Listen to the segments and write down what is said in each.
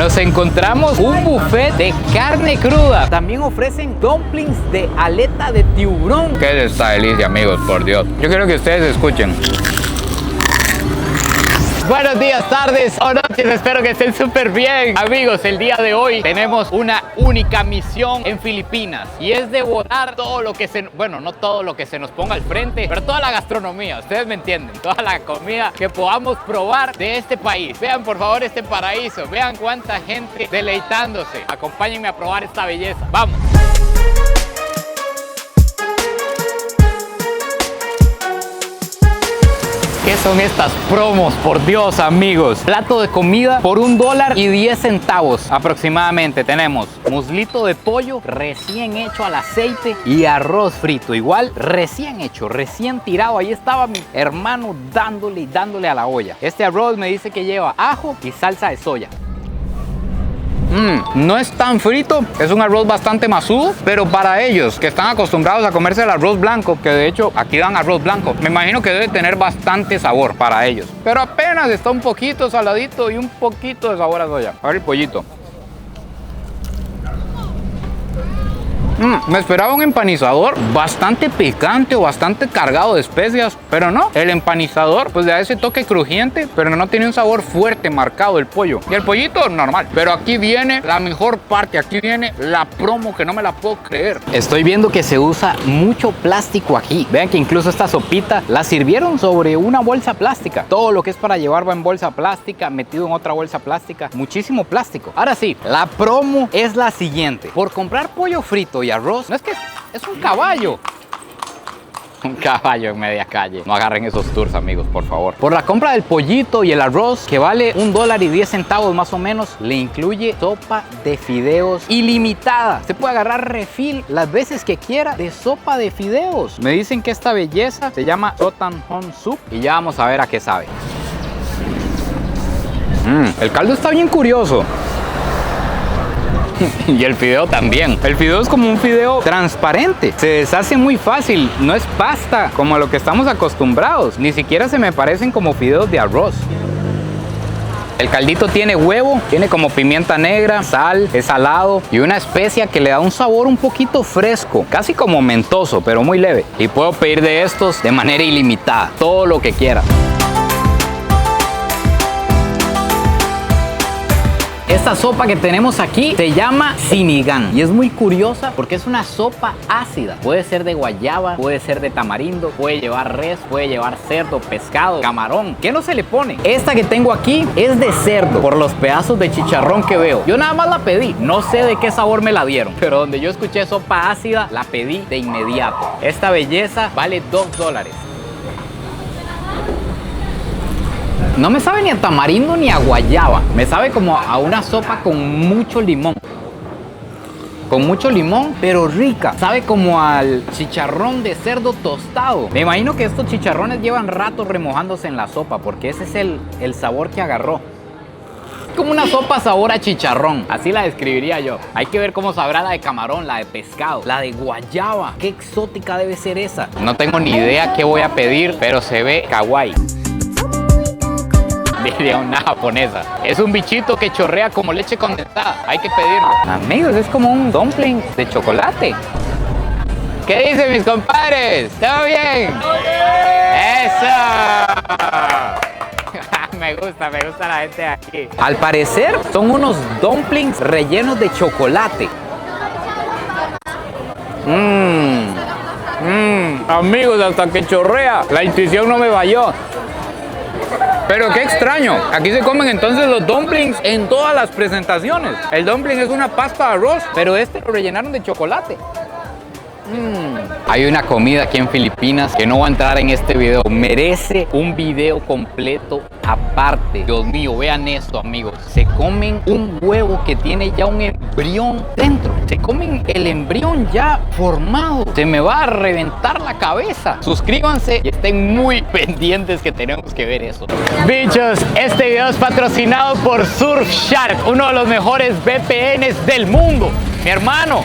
nos encontramos un buffet de carne cruda. También ofrecen dumplings de aleta de tiburón. ¿Qué es esta delicia, amigos? Por Dios. Yo quiero que ustedes escuchen. Buenos días, tardes o noches, espero que estén súper bien. Amigos, el día de hoy tenemos una única misión en Filipinas y es devorar todo lo que bueno, no todo lo que se nos ponga al frente, pero toda la gastronomía, ustedes me entienden, toda la comida que podamos probar de este país. Vean por favor este paraíso, vean cuánta gente deleitándose. Acompáñenme a probar esta belleza, vamos. ¿Qué son estas promos? Por Dios, amigos. Plato de comida por $1.10 aproximadamente. Tenemos muslito de pollo recién hecho al aceite y arroz frito. Igual recién hecho, recién tirado. Ahí estaba mi hermano dándole y dándole a la olla. Este arroz me dice que lleva ajo y salsa de soya. No es tan frito, es un arroz bastante masudo, pero para ellos que están acostumbrados a comerse el arroz blanco, que de hecho aquí dan arroz blanco, me imagino que debe tener bastante sabor para ellos. Pero apenas está un poquito saladito y un poquito de sabor a soya. A ver el pollito. Me esperaba un empanizador bastante picante o bastante cargado de especias, pero no. El empanizador pues le da ese toque crujiente, pero no tiene un sabor fuerte marcado el pollo. Y el pollito normal. Pero aquí viene la mejor parte, aquí viene la promo que no me la puedo creer. Estoy viendo que se usa mucho plástico aquí. Vean que incluso esta sopita la sirvieron sobre una bolsa plástica. Todo lo que es para llevar va en bolsa plástica, metido en otra bolsa plástica. Muchísimo plástico. Ahora sí, la promo es la siguiente. Por comprar pollo frito y arroz, no es que es un caballo. Un caballo en media calle. No agarren esos tours, amigos, por favor. Por la compra del pollito y el arroz, que vale $1.10 más o menos, le incluye sopa de fideos ilimitada. Se puede agarrar refil las veces que quiera de sopa de fideos. Me dicen que esta belleza se llama Sotanghon Soup y ya vamos a ver a qué sabe. El caldo está bien curioso. Y el fideo también. El fideo es como un fideo transparente. Se deshace muy fácil. No es pasta como a lo que estamos acostumbrados. Ni siquiera se me parecen como fideos de arroz. El caldito tiene huevo, tiene como pimienta negra, sal, es salado y una especia que le da un sabor un poquito fresco, casi como mentoso, pero muy leve. Y puedo pedir de estos de manera ilimitada, todo lo que quiera. Esta sopa que tenemos aquí se llama sinigang y es muy curiosa porque es una sopa ácida. Puede ser de guayaba, puede ser de tamarindo, puede llevar res, puede llevar cerdo, pescado, camarón. ¿Qué no se le pone? Esta que tengo aquí es de cerdo por los pedazos de chicharrón que veo. Yo nada más la pedí, no sé de qué sabor me la dieron, pero donde yo escuché sopa ácida la pedí de inmediato. Esta belleza vale $2. No me sabe ni a tamarindo ni a guayaba. Me sabe como a una sopa con mucho limón. Con mucho limón, pero rica. Sabe como al chicharrón de cerdo tostado. Me imagino que estos chicharrones llevan rato remojándose en la sopa, porque ese es el sabor que agarró. Como una sopa sabor a chicharrón, así la describiría yo. Hay que ver cómo sabrá la de camarón, la de pescado, la de guayaba. Qué exótica debe ser esa. No tengo ni idea qué voy a pedir, pero se ve kawaii. Diría una japonesa. Es un bichito que chorrea como leche condensada. Hay que pedirlo. Amigos, es como un dumpling de chocolate. ¿Qué dicen mis compadres? ¿Todo bien? ¡Eso! Me gusta la gente de aquí. Al parecer son unos dumplings rellenos de chocolate. Amigos, hasta que chorrea. La intuición no me falló. Pero qué extraño, aquí se comen entonces los dumplings en todas las presentaciones. El dumpling es una pasta de arroz, pero este lo rellenaron de chocolate. Hay una comida aquí en Filipinas que no va a entrar en este video. Merece un video completo aparte. Dios mío, vean esto, amigos. Se comen un huevo que tiene ya un embrión dentro. Se comen el embrión ya formado. Se me va a reventar la cabeza. Suscríbanse y estén muy pendientes que tenemos que ver eso. Bichos, este video es patrocinado por Surfshark, uno de los mejores VPNs del mundo. Mi hermano.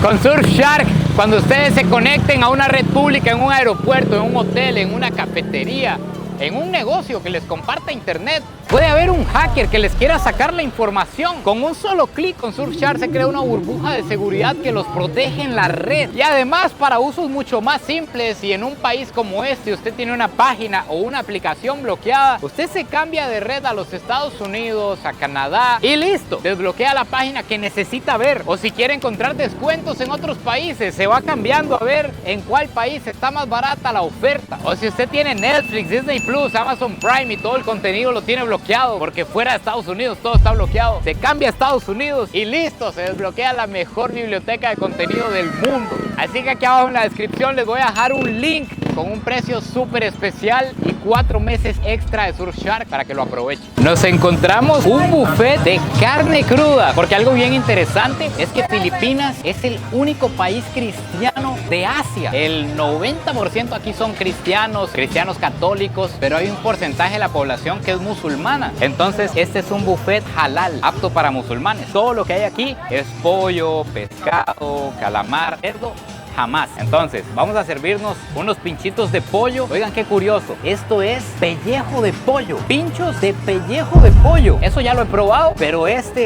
Con Surfshark, cuando ustedes se conecten a una red pública, en un aeropuerto, en un hotel, en una cafetería, en un negocio que les comparta internet. Puede haber un hacker que les quiera sacar la información. Con un solo clic con Surfshark se crea una burbuja de seguridad que los protege en la red. Y además para usos mucho más simples, y en un país como este usted tiene una página o una aplicación bloqueada, usted se cambia de red a los Estados Unidos, a Canadá y listo, desbloquea la página que necesita ver. O si quiere encontrar descuentos en otros países, se va cambiando a ver en cuál país está más barata la oferta. O si usted tiene Netflix, Disney Plus, Amazon Prime y todo el contenido lo tiene bloqueado porque fuera de Estados Unidos todo está bloqueado, se cambia a Estados Unidos y listo, se desbloquea la mejor biblioteca de contenido del mundo. Así que aquí abajo en la descripción les voy a dejar un link con un precio súper especial y 4 meses extra de Surfshark para que lo aprovechen. Nos encontramos un buffet de carne cruda, porque algo bien interesante es que Filipinas es el único país cristiano de Asia. El 90% aquí son cristianos católicos, pero hay un porcentaje de la población que es musulmana. Entonces este es un buffet halal, apto para musulmanes. Todo lo que hay aquí es pollo, pescado, calamar, cerdo. Jamás. Entonces, vamos a servirnos unos pinchitos de pollo. Oigan, qué curioso. Esto es pellejo de pollo. Pinchos de pellejo de pollo. Eso ya lo he probado, pero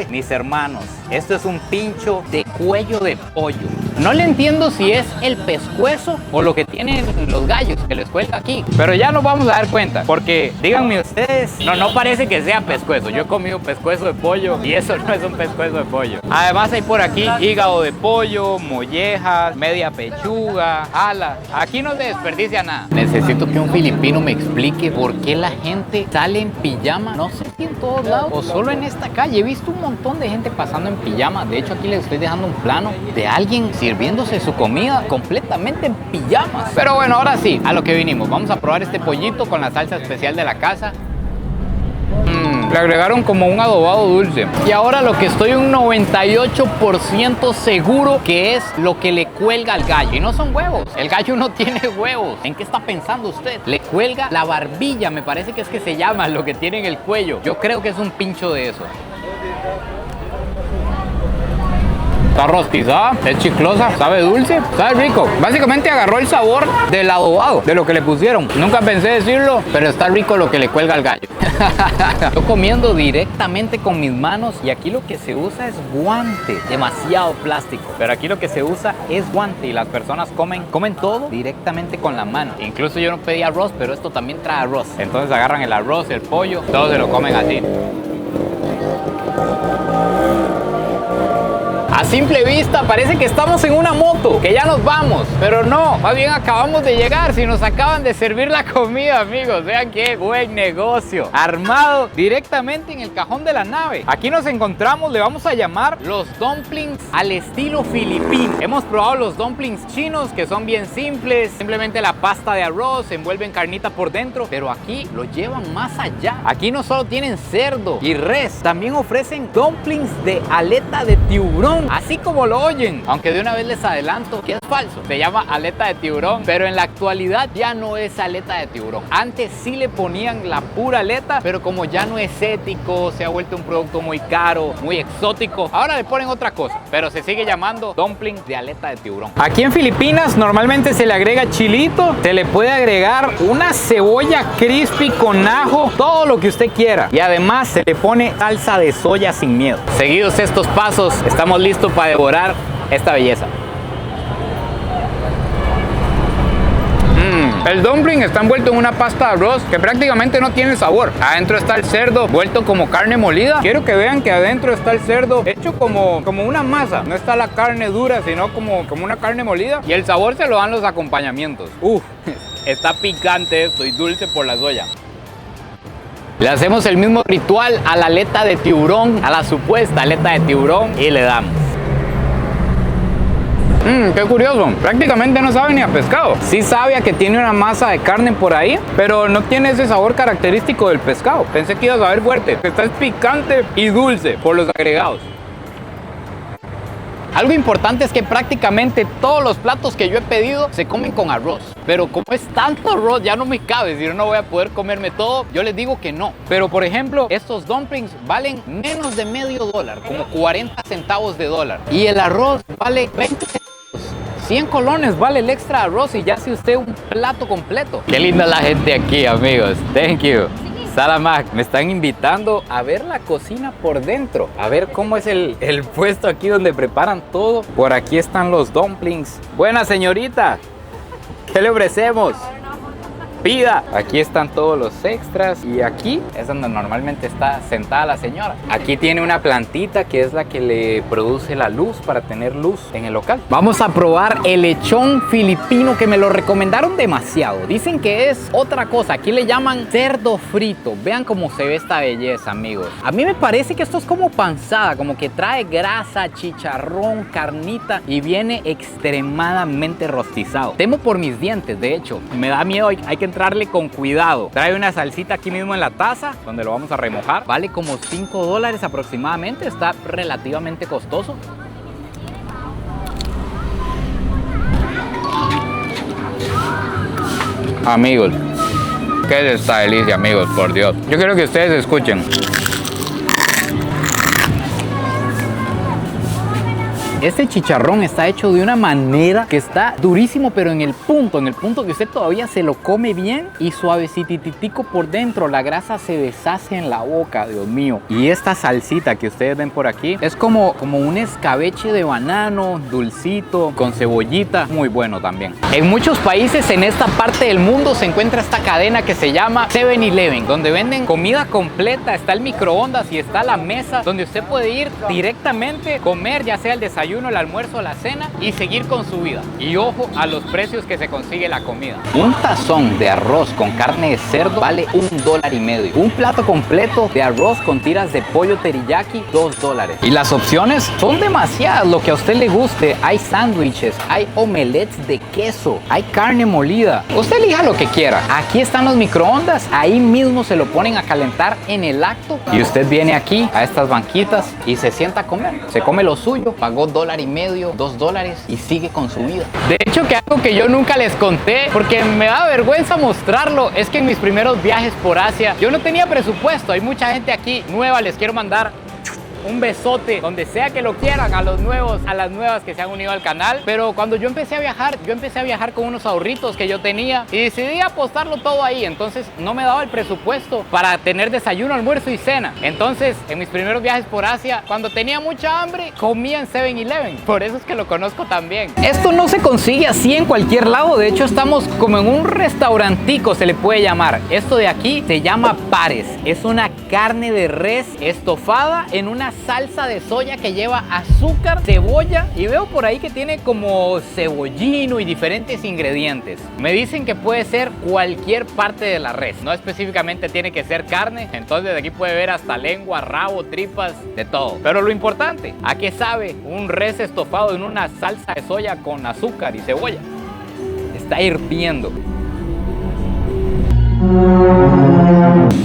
mis hermanos, esto es un pincho de cuello de pollo. No le entiendo si es el pescuezo o lo que tienen los gallos que les cuelga aquí, pero ya nos vamos a dar cuenta, porque díganme ustedes, no parece que sea pescuezo. Yo he comido pescuezo de pollo y eso no es un pescuezo de pollo. Además hay por aquí hígado de pollo, mollejas, media pechuga, ala. Aquí no se desperdicia nada. Necesito que un filipino me explique por qué la gente sale en pijama. No sé si en todos lados o solo en esta calle. He visto un montón de gente pasando en pijama. De hecho, aquí les estoy dejando un plano de alguien sirviéndose su comida completamente en pijamas. Pero bueno, ahora sí, a lo que vinimos. Vamos a probar este pollito con la salsa especial de la casa. Le agregaron como un adobado dulce. Y ahora lo que estoy un 98% seguro que es lo que le cuelga al gallo. Y no son huevos. El gallo no tiene huevos. ¿En qué está pensando usted? Le cuelga la barbilla, me parece que es que se llama lo que tiene en el cuello. Yo creo que es un pincho de eso. Está rostizada, es chiclosa, sabe dulce, sabe rico. Básicamente agarró el sabor del adobado, de lo que le pusieron. Nunca pensé decirlo, pero está rico lo que le cuelga al gallo. Estoy comiendo directamente con mis manos y aquí lo que se usa es guante. Demasiado plástico. Pero aquí lo que se usa es guante y las personas comen todo directamente con la mano. Incluso yo no pedí arroz, pero esto también trae arroz. Entonces agarran el arroz, el pollo, todo se lo comen así. A simple vista parece que estamos en una moto, que ya nos vamos, pero no, más bien acabamos de llegar, si nos acaban de servir la comida, amigos. Vean qué buen negocio, armado directamente en el cajón de la nave. Aquí nos encontramos, le vamos a llamar los dumplings al estilo filipino. Hemos probado los dumplings chinos, que son bien simples, simplemente la pasta de arroz, envuelven carnita por dentro, pero aquí lo llevan más allá. Aquí no solo tienen cerdo y res, también ofrecen dumplings de aleta de tiburón, así como lo oyen, aunque de una vez les adelanto que es falso. Se llama aleta de tiburón, pero en la actualidad ya no es aleta de tiburón. Antes sí le ponían la pura aleta, pero como ya no es ético, se ha vuelto un producto muy caro, muy exótico, ahora le ponen otra cosa, pero se sigue llamando dumpling de aleta de tiburón. Aquí en Filipinas normalmente se le agrega chilito, se le puede agregar una cebolla crispy con ajo, todo lo que usted quiera, y además se le pone salsa de soya sin miedo. Seguidos estos pasos, estamos listos para devorar esta belleza. El dumpling está envuelto en una pasta de arroz que prácticamente no tiene sabor. Adentro está el cerdo vuelto como carne molida. Quiero que vean que adentro está el cerdo hecho como una masa. No está la carne dura, sino como una carne molida. Y el sabor se lo dan los acompañamientos. Está picante esto y dulce por la soya. Le hacemos el mismo ritual a la aleta de tiburón, a la supuesta aleta de tiburón, y le damos. Qué curioso, prácticamente no sabe ni a pescado. Sí sabe a que tiene una masa de carne por ahí, pero no tiene ese sabor característico del pescado. Pensé que iba a saber fuerte. Está picante y dulce por los agregados. Algo importante es que prácticamente todos los platos que yo he pedido se comen con arroz. Pero como es tanto arroz, ya no me cabe, si no voy a poder comerme todo. Yo les digo que no. Pero por ejemplo, estos dumplings valen menos de $0.50, como 40 centavos de dólar. Y el arroz vale 20 centavos. 100 colones vale el extra arroz y ya hace usted un plato completo. Qué linda la gente aquí, amigos. Thank you. Salamak, me están invitando a ver la cocina por dentro, a ver cómo es el puesto aquí donde preparan todo. Por aquí están los dumplings. Buena señorita, ¿qué le ofrecemos? Pida. Aquí están todos los extras y aquí es donde normalmente está sentada la señora. Aquí tiene una plantita que es la que le produce la luz para tener luz en el local. Vamos a probar el lechón filipino que me lo recomendaron demasiado. Dicen que es otra cosa. Aquí le llaman cerdo frito. Vean cómo se ve esta belleza, amigos. A mí me parece que esto es como panzada, como que trae grasa, chicharrón, carnita y viene extremadamente rostizado. Temo por mis dientes, de hecho. Me da miedo, hay que entrarle con cuidado. Trae una salsita aquí mismo en la taza donde lo vamos a remojar. Vale como $5 aproximadamente. Está relativamente costoso. Amigos, ¿qué es esta delicia, amigos? Por Dios. Yo quiero que ustedes escuchen. Este chicharrón está hecho de una manera que está durísimo, pero en el punto que usted todavía se lo come bien y suavecititico por dentro. La grasa se deshace en la boca, Dios mío. Y esta salsita que ustedes ven por aquí es como un escabeche de banano, dulcito, con cebollita, muy bueno también. En muchos países en esta parte del mundo se encuentra esta cadena que se llama 7-Eleven, donde venden comida completa, está el microondas y está la mesa donde usted puede ir directamente, comer ya sea el desayuno, el almuerzo, la cena y seguir con su vida. Y ojo a los precios que se consigue la comida. Un tazón de arroz con carne de cerdo vale $1.50. Un plato completo de arroz con tiras de pollo teriyaki, $2. Y las opciones son demasiadas, lo que a usted le guste. Hay sándwiches, hay omelets de queso, hay carne molida. Usted elija lo que quiera. Aquí están los microondas, ahí mismo se lo ponen a calentar en el acto y usted viene aquí a estas banquitas y se sienta a comer. Se come lo suyo, pagó $1.50, $2 y sigue con su vida. De hecho, que algo que yo nunca les conté, porque me da vergüenza mostrarlo, es que en mis primeros viajes por Asia yo no tenía presupuesto. Hay mucha gente aquí nueva, les quiero mandar un besote donde sea que lo quieran, a los nuevos, a las nuevas que se han unido al canal. Pero cuando yo empecé a viajar con unos ahorritos que yo tenía y decidí apostarlo todo ahí. Entonces no me daba el presupuesto para tener desayuno, almuerzo y cena. Entonces en mis primeros viajes por Asia, cuando tenía mucha hambre, comía en 7-Eleven. Por eso es que lo conozco también. Esto no se consigue así en cualquier lado. De hecho estamos como en un restaurantico, se le puede llamar. Esto de aquí se llama pares. Es una carne de res estofada en una salsa de soya que lleva azúcar, cebolla y veo por ahí que tiene como cebollino y diferentes ingredientes. Me dicen que puede ser cualquier parte de la res, no específicamente tiene que ser carne. Entonces aquí puede ver hasta lengua, rabo, tripas, de todo. Pero lo importante, ¿a qué sabe un res estofado en una salsa de soya con azúcar y cebolla? Está hirviendo.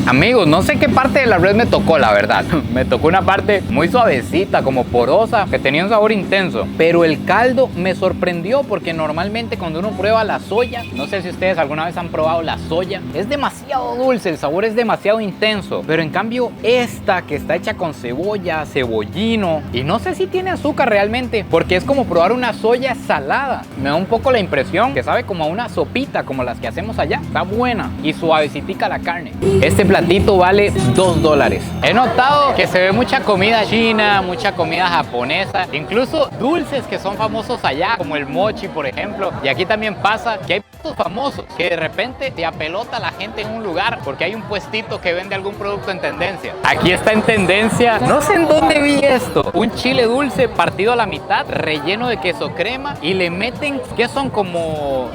Amigos, no sé qué parte de la res me tocó, la verdad. Me tocó una parte muy suavecita, como porosa, que tenía un sabor intenso. Pero el caldo me sorprendió porque normalmente cuando uno prueba la soya, no sé si ustedes alguna vez han probado la soya, es demasiado dulce, el sabor es demasiado intenso. Pero en cambio esta, que está hecha con cebolla, cebollino, y no sé si tiene azúcar realmente, porque es como probar una soya salada. Me da un poco la impresión que sabe como a una sopita, como las que hacemos allá. Está buena y suavecitica la carne. Este platito vale $2. He notado que se ve mucha comida china, mucha comida japonesa, incluso dulces que son famosos allá, como el mochi, por ejemplo. Y aquí también pasa que hay platos famosos que de repente te apelota la gente en un lugar porque hay un puestito que vende algún producto en tendencia. Aquí está en tendencia, no sé en dónde vi esto, un chile dulce partido a la mitad, relleno de queso crema y le meten, que son como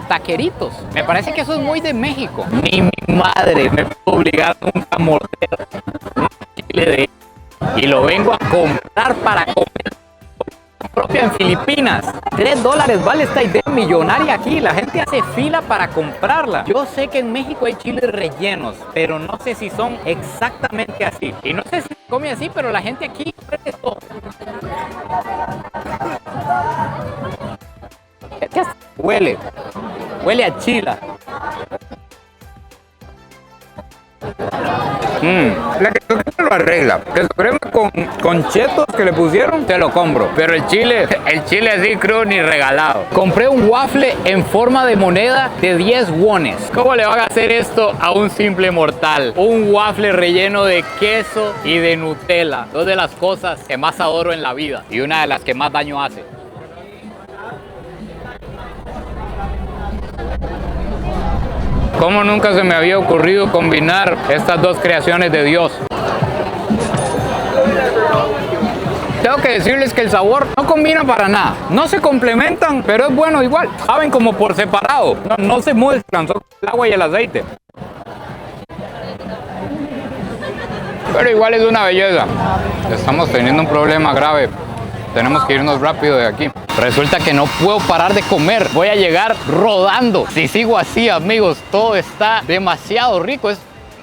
taqueritos. Me parece que eso es muy de México. Ni mi madre me puede obligar nunca a morder un chile de... Y lo vengo a comprar para comer propia en Filipinas. $3 vale esta idea millonaria aquí. La gente hace fila para comprarla. Yo sé que en México hay chiles rellenos, pero no sé si son exactamente así. Y no sé si se come así, pero la gente aquí ofrece todo. Huele a chila. La que lo arregla. Queso crema con chetos que le pusieron, te lo compro. Pero el chile así crudo ni regalado. Compré un waffle en forma de moneda de 10 wones. ¿Cómo le van a hacer esto a un simple mortal? Un waffle relleno de queso y de Nutella. Dos de las cosas que más adoro en la vida y una de las que más daño hace. ¿Cómo nunca se me había ocurrido combinar estas dos creaciones de Dios? Tengo que decirles que el sabor no combina para nada. No se complementan, pero es bueno igual. Saben como por separado. No se mezclan, son el agua y el aceite. Pero igual es una belleza. Estamos teniendo un problema grave. Tenemos que irnos rápido de aquí. Resulta que no puedo parar de comer. Voy a llegar rodando. Si sigo así, amigos, todo está demasiado rico.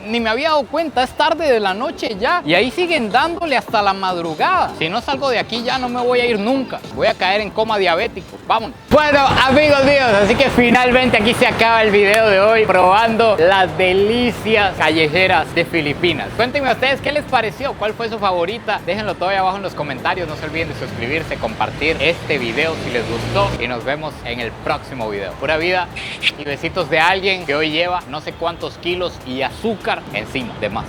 Ni me había dado cuenta, es tarde de la noche ya. Y ahí siguen dándole hasta la madrugada. Si no salgo de aquí ya no me voy a ir nunca. Voy a caer en coma diabético. Vámonos. Bueno, amigos míos, así que finalmente aquí se acaba el video de hoy probando las delicias callejeras de Filipinas. Cuéntenme a ustedes qué les pareció, cuál fue su favorita. Déjenlo todo ahí abajo en los comentarios. No se olviden de suscribirse, compartir este video si les gustó. Y nos vemos en el próximo video. Pura vida y besitos de alguien que hoy lleva no sé cuántos kilos y azúcar encima de más.